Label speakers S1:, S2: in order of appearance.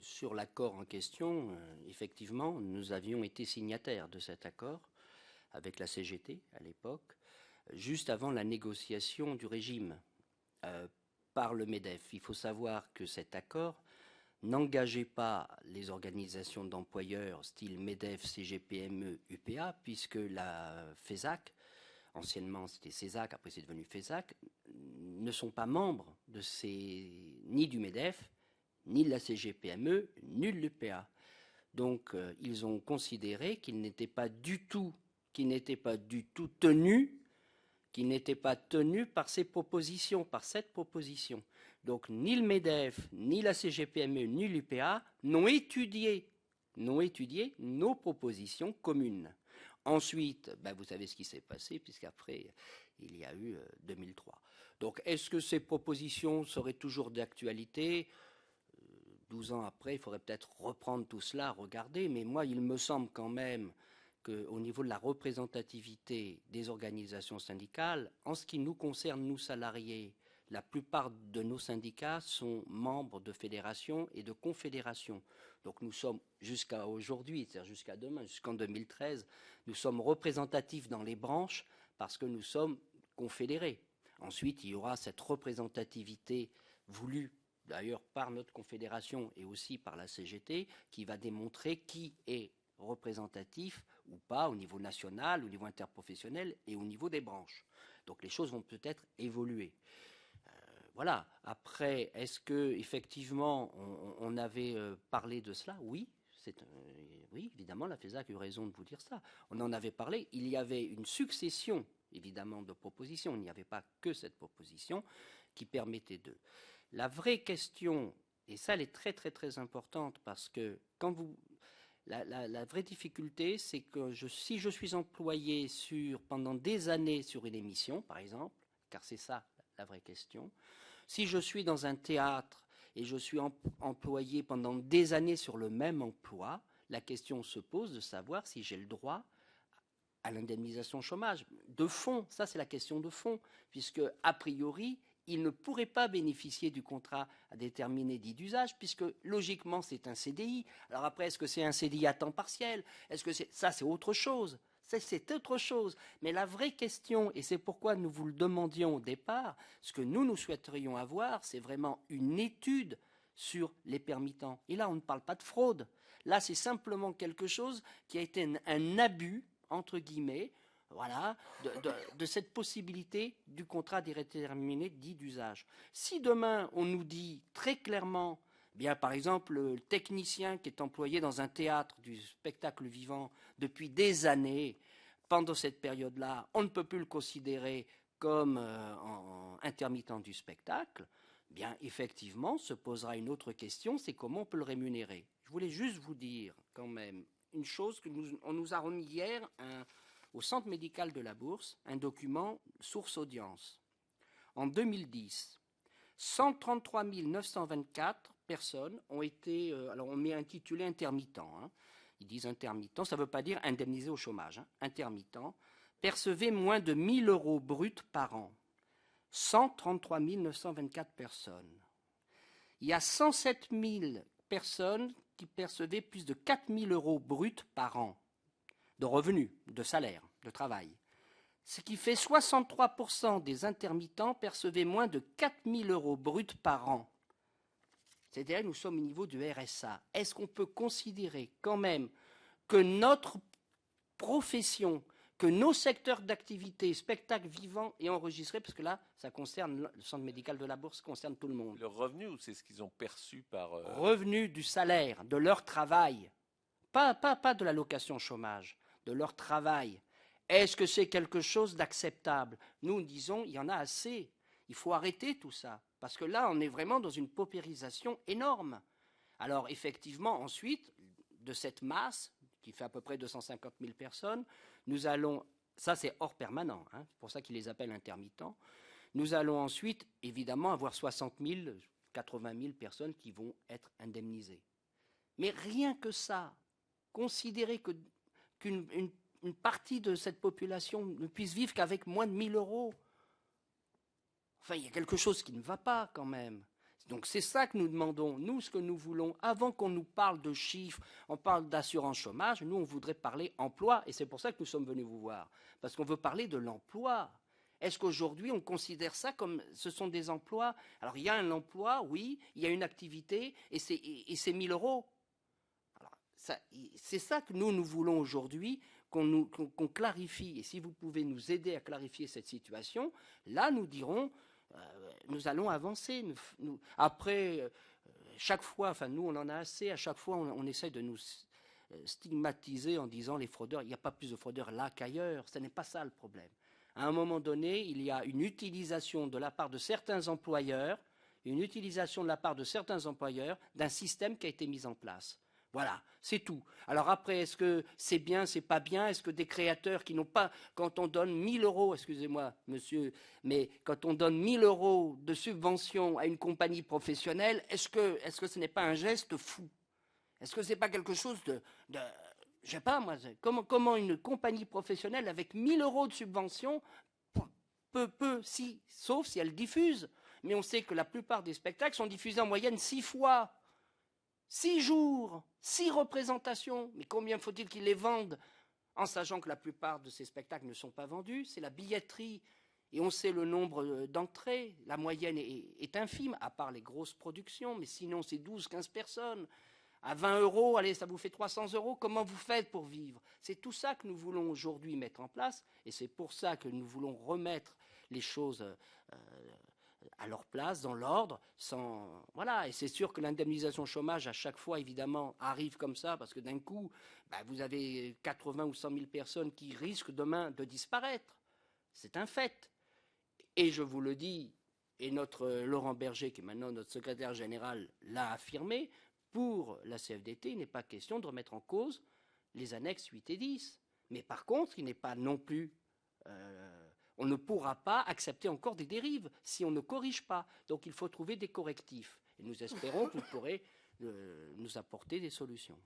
S1: sur l'accord en question, effectivement, nous avions été signataires de cet accord avec la CGT à l'époque, juste avant la négociation du régime par le MEDEF. Il faut savoir que cet accord n'engageait pas les organisations d'employeurs style MEDEF, CGPME, UPA, puisque la FESAC, anciennement c'était CESAC, après c'est devenu FESAC, ne sont pas membres de ni du MEDEF, ni de la CGPME, ni de l'UPA. Donc ils ont considéré qu'ils n'étaient pas du tout tenus par ces propositions, par cette proposition. Donc ni le MEDEF, ni la CGPME, ni l'UPA n'ont étudié nos propositions communes. Ensuite, vous savez ce qui s'est passé, puisqu'après, il y a eu 2003. Donc, est-ce que ces propositions seraient toujours d'actualité ? 12 ans après, il faudrait peut-être reprendre tout cela, regarder, mais moi, il me semble quand même qu'au niveau de la représentativité des organisations syndicales, en ce qui nous concerne, nous salariés, la plupart de nos syndicats sont membres de fédérations et de confédérations. Donc nous sommes jusqu'à aujourd'hui, c'est-à-dire jusqu'à demain, jusqu'en 2013, nous sommes représentatifs dans les branches parce que nous sommes confédérés. Ensuite, il y aura cette représentativité voulue d'ailleurs par notre confédération et aussi par la CGT qui va démontrer qui est représentatif ou pas au niveau national, au niveau interprofessionnel et au niveau des branches. Donc les choses vont peut-être évoluer. Voilà. Après, est-ce que effectivement on avait parlé de cela ? Oui. Oui, évidemment, la FESAC a eu raison de vous dire ça. On en avait parlé. Il y avait une succession, évidemment, de propositions. Il n'y avait pas que cette proposition qui permettait de. La vraie question, et ça, elle est très, très, très importante parce que quand vous. La vraie difficulté, c'est que si je suis employé pendant des années sur une émission, par exemple, car c'est ça la vraie question, si je suis dans un théâtre et je suis employé pendant des années sur le même emploi, la question se pose de savoir si j'ai le droit à l'indemnisation chômage. De fond, ça c'est la question de fond, puisque a priori, il ne pourrait pas bénéficier du contrat à déterminer dit d'usage, puisque logiquement c'est un CDI. Alors après, est-ce que c'est un CDI à temps partiel ? Est-ce que ça c'est autre chose ? C'est autre chose. Mais la vraie question, et c'est pourquoi nous vous le demandions au départ, ce que nous souhaiterions avoir, c'est vraiment une étude sur les permittents. Et là, on ne parle pas de fraude. Là, c'est simplement quelque chose qui a été un abus, entre guillemets, voilà, de cette possibilité du contrat déterminé dit d'usage. Si demain, on nous dit très clairement, bien, par exemple, le technicien qui est employé dans un théâtre du spectacle vivant depuis des années, pendant cette période-là, on ne peut plus le considérer comme intermittent du spectacle, bien, effectivement, se posera une autre question, c'est comment on peut le rémunérer. Je voulais juste vous dire, quand même, une chose on nous a remis hier au Centre médical de la Bourse, un document source audience. En 2010, 133 924 personnes ont été, alors on met intitulé intermittent, ils disent intermittent, ça ne veut pas dire indemnisé au chômage, intermittent, percevaient moins de 1 000 € bruts par an. 133 924 personnes. Il y a 107 000 personnes qui percevaient plus de 4 000 € bruts par an de revenus, de salaire, de travail. Ce qui fait 63% des intermittents percevaient moins de 4 000 € bruts par an. C'est-à-dire que nous sommes au niveau du RSA. Est-ce qu'on peut considérer quand même que notre profession, que nos secteurs d'activité, spectacle vivant et enregistré, parce que là, ça concerne le centre médical de la Bourse, ça concerne tout le monde.
S2: Le revenu, ou c'est ce qu'ils ont perçu par...
S1: Revenu du salaire, de leur travail, pas de l'allocation chômage, de leur travail. Est-ce que c'est quelque chose d'acceptable ? Nous disons, il y en a assez. Il faut arrêter tout ça. Parce que là, on est vraiment dans une paupérisation énorme. Alors, effectivement, ensuite, de cette masse, qui fait à peu près 250 000 personnes, nous allons, ça c'est hors permanent, c'est pour ça qu'ils les appellent intermittents, nous allons ensuite, évidemment, avoir 60 000, 80 000 personnes qui vont être indemnisées. Mais rien que ça, considérer qu'une partie de cette population ne puisse vivre qu'avec moins de 1 000 €, enfin, il y a quelque chose qui ne va pas quand même. Donc c'est ça que nous demandons. Nous, ce que nous voulons, avant qu'on nous parle de chiffres, on parle d'assurance chômage, nous, on voudrait parler emploi. Et c'est pour ça que nous sommes venus vous voir. Parce qu'on veut parler de l'emploi. Est-ce qu'aujourd'hui, on considère ça comme ce sont des emplois? Alors, il y a un emploi, oui, il y a une activité, et c'est 1000 euros. C'est ça que nous voulons aujourd'hui, qu'on clarifie. Et si vous pouvez nous aider à clarifier cette situation, là, nous dirons, nous allons avancer. Après, chaque fois, enfin, nous, on en a assez, à chaque fois, on essaie de nous stigmatiser en disant les fraudeurs, il n'y a pas plus de fraudeurs là qu'ailleurs. Ce n'est pas ça le problème. À un moment donné, il y a une utilisation de la part de certains employeurs, d'un système qui a été mis en place. Voilà, c'est tout. Alors après, est-ce que c'est bien, c'est pas bien? Est-ce que des créateurs qui n'ont pas, quand on donne 1000 euros, excusez-moi, monsieur, mais quand on donne 1000 euros de subvention à une compagnie professionnelle, est-ce que ce n'est pas un geste fou? Est-ce que c'est pas quelque chose de je sais pas moi, comment une compagnie professionnelle avec 1000 euros de subvention sauf si elle diffuse. Mais on sait que la plupart des spectacles sont diffusés en moyenne 6 fois. 6 jours, 6 représentations. Mais combien faut-il qu'ils les vendent? En sachant que la plupart de ces spectacles ne sont pas vendus, c'est la billetterie. Et on sait le nombre d'entrées. La moyenne est infime, à part les grosses productions. Mais sinon, c'est 12-15 personnes. À 20 euros, allez, ça vous fait 300 euros. Comment vous faites pour vivre? C'est tout ça que nous voulons aujourd'hui mettre en place. Et c'est pour ça que nous voulons remettre les choses à leur place, dans l'ordre, voilà. Et c'est sûr que l'indemnisation chômage, à chaque fois, évidemment, arrive comme ça, parce que d'un coup, vous avez 80 ou 100 000 personnes qui risquent demain de disparaître. C'est un fait. Et je vous le dis, et notre Laurent Berger, qui est maintenant notre secrétaire général, l'a affirmé, pour la CFDT, il n'est pas question de remettre en cause les annexes 8 et 10. Mais par contre, il n'est pas non plus... on ne pourra pas accepter encore des dérives si on ne corrige pas. Donc il faut trouver des correctifs. Et nous espérons que vous pourrez nous apporter des solutions.